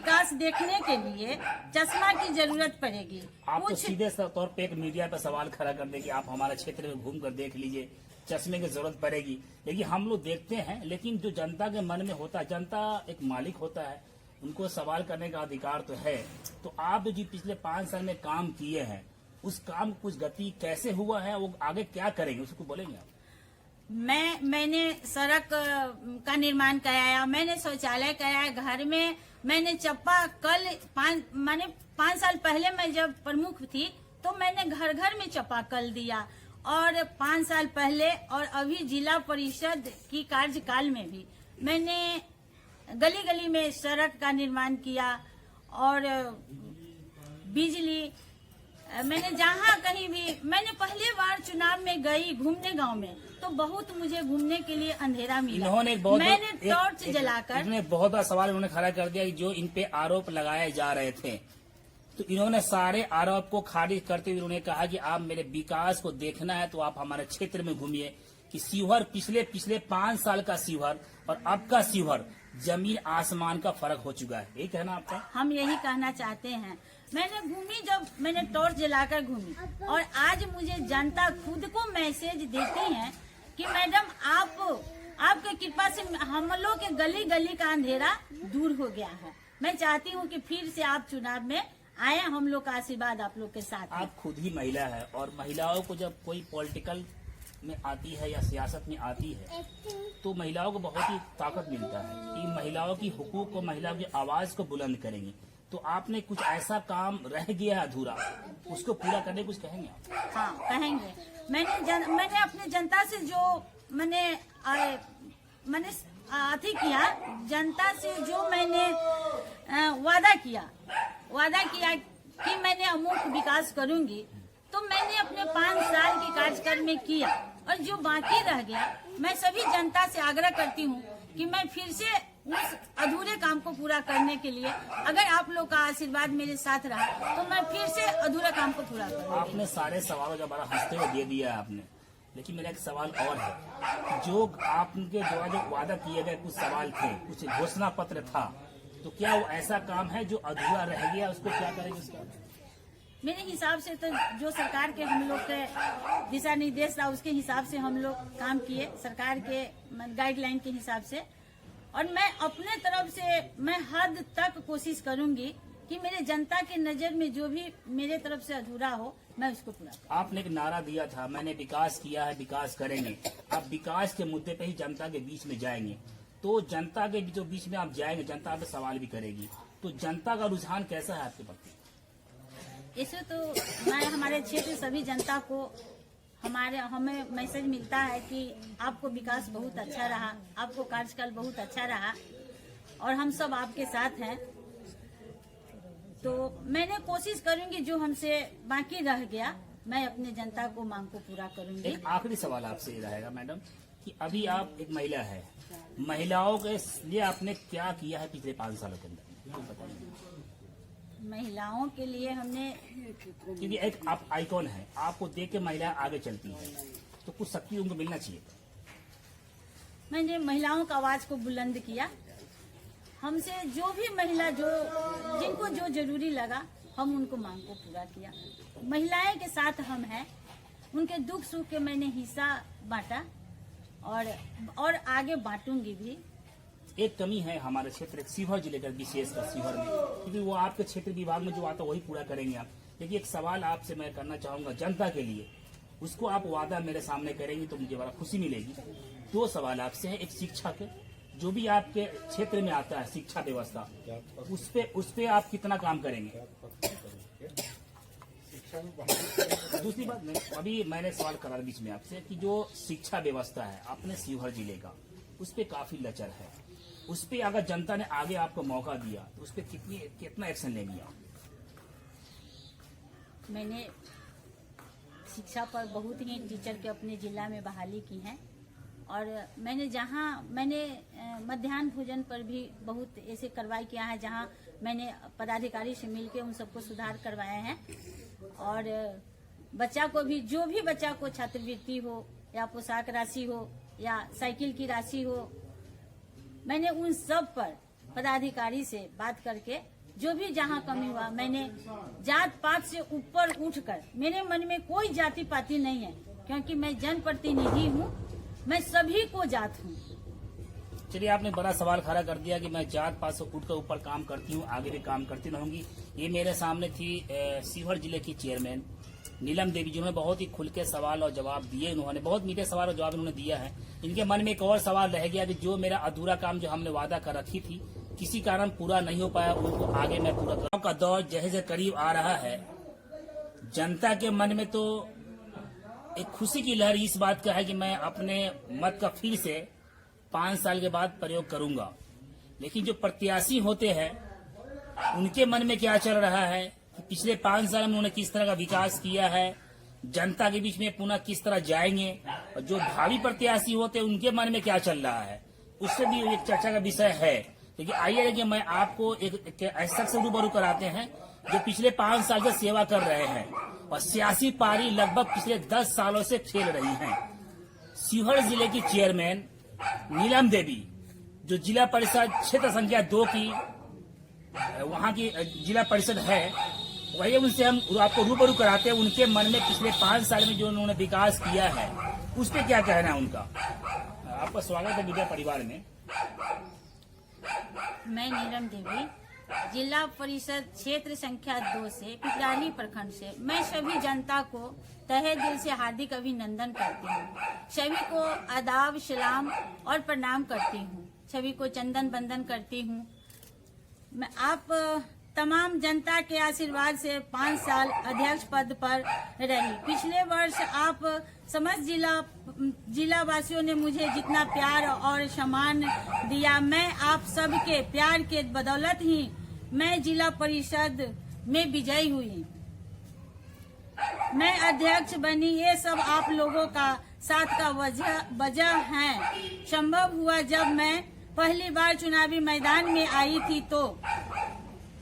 विकास देखने के लिए चश्मा की जरूरत पड़ेगी। आप तो सीधे तौर पे एक मीडिया पे सवाल खड़ा कर दे कि आप हमारे क्षेत्र में घूम कर देख लीजिए, चश्मे की जरूरत पड़ेगी। लेकिन हम लोग देखते हैं, लेकिन जो जनता के मन में होता है, जनता एक मालिक होता है, उनको सवाल करने का अधिकार तो है। तो आप जो पिछले 5 साल में काम किए हैं, उस काम को कुछ गति कैसे हुआ है, वो आगे क्या करेंगे, उसको बोलेंगे आप? मैंने सड़क का निर्माण कराया, मैंने शौचालय कराया घर में, मैंने चापाकल 5 साल पहले मैं जब प्रमुख थी तो मैंने घर घर में चापाकल दिया, और 5 साल पहले और अभी जिला परिषद की कार्यकाल में भी मैंने गली गली में सड़क का निर्माण किया, और बिजली मैंने जहाँ कहीं भी, मैंने पहली बार चुनाव में गई घूमने गांव में तो बहुत मुझे घूमने के लिए अंधेरा मिला। मैंने टॉर्च जलाकर इन्होंने बहुत बड़ा सवाल उन्होंने खड़ा कर दिया कि जो इन पे आरोप लगाए जा रहे थे, तो इन्होंने सारे आरोप को खारिज करते हुए उन्होंने कहा कि आप मेरे विकास को देखना है तो आप हमारे क्षेत्र में घूमिए। कि शिवहर पिछले 5 साल का शिवहर और अब का शिवहर जमीन आसमान का फर्क हो चुका है, यही कहना आपका? हम यही कहना चाहते हैं। मैंने घूमी, जब मैंने टॉर्च जलाकर घूमी, और आज मुझे जनता खुद को मैसेज देती है कि मैडम आपके कृपा से हम लोग के गली गली का अंधेरा दूर हो गया है। मैं चाहती हूँ कि फिर से आप चुनाव में आए, हम लोग का आशीर्वाद आप लोग के साथ। आप खुद ही महिला है, और महिलाओं को जब कोई पॉलिटिकल में आती है या सियासत में आती है तो महिलाओं को बहुत ही ताकत मिलता है कि महिलाओं की हुकूक को, महिलाओं की आवाज को बुलंद करेंगी। तो आपने कुछ ऐसा काम रह गया अधूरा, उसको पूरा करने कुछ कहेंगे आप? हाँ, कहेंगे। मैंने अपने जनता से जो मैंने अथी किया, जनता से जो मैंने वादा किया कि मैंने अमुक विकास करूंगी, तो मैंने अपने 5 साल के कार्यकाल में किया, और जो बाकी रह गया मैं सभी जनता से आग्रह करती हूँ कि मैं फिर से उस अधूरे काम को पूरा करने के लिए, अगर आप लोग का आशीर्वाद मेरे साथ रहा तो मैं फिर से अधूरे काम को पूरा करूँगी। आपने सारे सवालों का बड़ा हंसते हुए दे दिया आपने, लेकिन मेरा एक सवाल और है। जो आपके द्वारा जो वादा किए गए कुछ सवाल थे, कुछ घोषणा पत्र था, तो क्या वो ऐसा काम है जो अधूरा रह गया, उसको क्या करेंगे उसका? मेरे हिसाब से तो जो सरकार के हम लोग के दिशा निर्देश था उसके हिसाब से हम लोग काम किए, सरकार के गाइडलाइन के हिसाब से। और मैं अपने तरफ से मैं हद तक कोशिश करूंगी कि मेरे जनता के नजर में जो भी मेरे तरफ से अधूरा हो मैं उसको पूरा करूं। आपने एक नारा दिया था, मैंने विकास किया है, विकास करेंगे। आप विकास के मुद्दे पे ही जनता के बीच में जाएंगे, तो जनता के जो बीच में आप जाएंगे, जनता आपसे सवाल भी करेगी, तो जनता का रुझान कैसा है आपके प्रति? इसे तो मैं हमारे क्षेत्र सभी जनता को हमें मैसेज मिलता है कि आपको विकास बहुत अच्छा रहा, आपको कार्यकाल बहुत अच्छा रहा, और हम सब आपके साथ हैं। तो मैंने कोशिश करूंगी जो हमसे बाकी रह गया मैं अपने जनता को मांग को पूरा करूंगी। एक आखिरी सवाल आपसे रहेगा मैडम कि अभी आप एक महिला है, महिलाओं के लिए आपने क्या किया है पिछले 5 सालों के अंदर, बताइए। महिलाओं के लिए हमने, क्योंकि एक आप आइकॉन है, आपको देख के महिलाएं आगे चलती हैं, तो कुछ शक्ति उनको मिलना चाहिए। मैंने महिलाओं का आवाज को बुलंद किया। हमसे जो भी महिला जिनको जो जरूरी लगा हम उनको मांग को पूरा किया। महिलाएं के साथ हम हैं, उनके दुख सुख के मैंने हिस्सा बांटा और आगे बांटूंगी भी। एक कमी है हमारे क्षेत्र शिवहर जिले का, विशेषकर शिवहर में, क्योंकि वो आपके क्षेत्र विभाग में जो आता है वही पूरा करेंगे आप। लेकिन एक सवाल आपसे मैं करना चाहूंगा जनता के लिए, उसको आप वादा मेरे सामने करेंगी तो मुझे बड़ा खुशी मिलेगी। 2 सवाल आपसे है। एक शिक्षा के, जो भी आपके क्षेत्र में आता है शिक्षा व्यवस्था, उस पे आप कितना काम करेंगे? दूसरी बात नहीं, अभी मैंने सवाल करा बीच में आपसे कि जो शिक्षा व्यवस्था है अपने शिवहर जिले का, उस पे काफी लचर है, उस पे अगर जनता ने आगे आपको मौका दिया तो उस पे कितना एक्शन लेंगे आप? मैंने शिक्षा पर बहुत ही टीचर के अपने जिला में बहाली की है, और मैंने मध्याह्न भोजन पर भी बहुत ऐसे कार्रवाई किया है जहां मैंने पदाधिकारी से मिलकर उन सबको सुधार करवाए हैं। और बच्चा को भी, जो भी बच्चा को छात्रवृत्ति हो या पोशाक राशि हो या साइकिल की राशि हो, मैंने उन सब पर पदाधिकारी से बात करके जो भी जहाँ कमी हुआ, मैंने जात पात से ऊपर उठकर, मेरे मन में कोई जाति पाति नहीं है, क्योंकि मैं जनप्रतिनिधि हूँ, मैं सभी को जात हूँ। चलिए, आपने बड़ा सवाल खड़ा कर दिया कि मैं जात पात से उठकर ऊपर काम करती हूँ, आगे भी काम करती रहूंगी। ये मेरे सामने थी सीहोर जिले की चेयरमैन नीलम देवी, जिन्होंने बहुत ही खुल के सवाल और जवाब दिए। उन्होंने बहुत मीठे सवाल और जवाब इन्होंने दिया है। इनके मन में एक और सवाल रह गया कि जो मेरा अधूरा काम जो हमने वादा कर रखी थी, किसी कारण पूरा नहीं हो पाया, उनको आगे मैं पूरा करूँ। का दौर जैसे करीब आ रहा है, जनता के मन में तो एक खुशी की लहर इस बात का है कि मैं अपने मत का फिर से 5 साल के बाद प्रयोग करूंगा। लेकिन जो प्रत्याशी होते हैं, उनके मन में क्या चल रहा है कि पिछले 5 साल में उन्होंने किस तरह का विकास किया है, जनता के बीच में पुनः किस तरह जाएंगे, और जो भावी प्रत्याशी होते हैं उनके मन में क्या चल रहा है, उससे भी एक चर्चा का विषय है। लेकिन आइए देखिए, मैं आपको एक ऐसा शख्स से रूबरू कराते हैं जो पिछले 5 साल से सेवा कर रहे हैं और सियासी पारी लगभग पिछले 10 सालों से खेल रही हैं। सीहोर जिले की चेयरमैन नीलम देवी, जो जिला परिषद क्षेत्र संख्या 2 की वहाँ की जिला परिषद है, वही उनसे हम आपको रूबरू कराते हैं। उनके मन में पिछले 5 साल में जो उन्होंने विकास किया है, उस पर क्या कहना है उनका। आपका स्वागत है मीडिया परिवार में। मैं नीलम देवी, जिला परिषद क्षेत्र संख्या 2 से, पिपराही प्रखंड से, मैं सभी जनता को तहे दिल से हार्दिक अभिनंदन करती हूँ। सभी को आदाब, सलाम और प्रणाम करती हूँ। सभी को चंदन बंदन करती हूँ। मैं आप तमाम जनता के आशीर्वाद से 5 साल अध्यक्ष पद पर रही। पिछले वर्ष आप समस्त जिला वासियों ने मुझे जितना प्यार और सम्मान दिया, मैं आप सबके प्यार के बदौलत ही मैं जिला परिषद में विजयी हुई। मैं अध्यक्ष बनी, ये सब आप लोगों का साथ का वजह है। संभव हुआ जब मैं पहली बार चुनावी मैदान में आई थी तो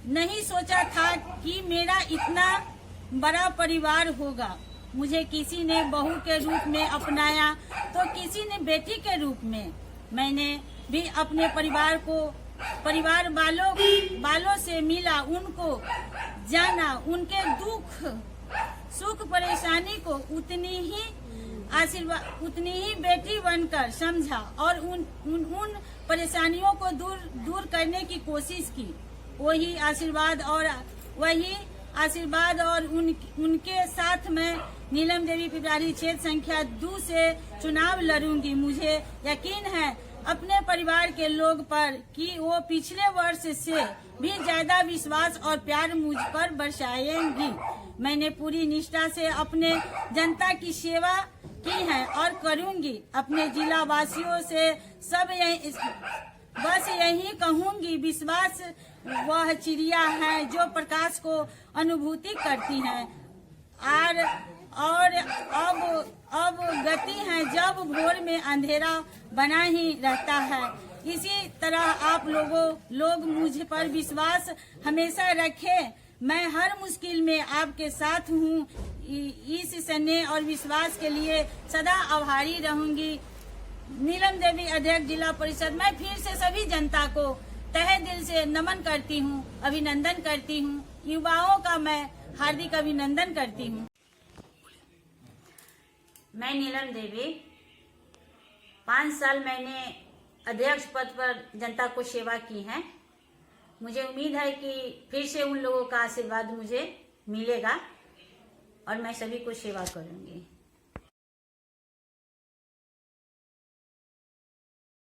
नहीं सोचा था कि मेरा इतना बड़ा परिवार होगा। मुझे किसी ने बहू के रूप में अपनाया तो किसी ने बेटी के रूप में। मैंने भी अपने परिवार वालों से मिला, उनको जाना, उनके दुख सुख परेशानी को उतनी ही बेटी बनकर समझा और उन परेशानियों को दूर करने की कोशिश की। वही आशीर्वाद और उनके साथ मैं नीलम देवी पिपराही क्षेत्र संख्या 2 से चुनाव लड़ूंगी। मुझे यकीन है अपने परिवार के लोग पर कि वो पिछले वर्ष से भी ज्यादा विश्वास और प्यार मुझ पर बरसाएंगी। मैंने पूरी निष्ठा से अपने जनता की सेवा की है और करूंगी। अपने जिला वासियों से बस यही कहूंगी, विश्वास वह चिड़िया है जो प्रकाश को अनुभूति करती है और अब गति है जब भोर में अंधेरा बना ही रहता है। इसी तरह आप लोग मुझ पर विश्वास हमेशा रखें। मैं हर मुश्किल में आपके साथ हूँ। इस स्नेह और विश्वास के लिए सदा आभारी रहूंगी। नीलम देवी, अध्यक्ष जिला परिषद। मैं फिर से सभी जनता को तहे दिल से नमन करती हूँ, अभिनंदन करती हूँ। युवाओं का मैं हार्दिक अभिनंदन करती हूँ। मैं नीलम देवी, 5 साल मैंने अध्यक्ष पद पर जनता को सेवा की है। मुझे उम्मीद है कि फिर से उन लोगों का आशीर्वाद मुझे मिलेगा और मैं सभी को सेवा करूंगी।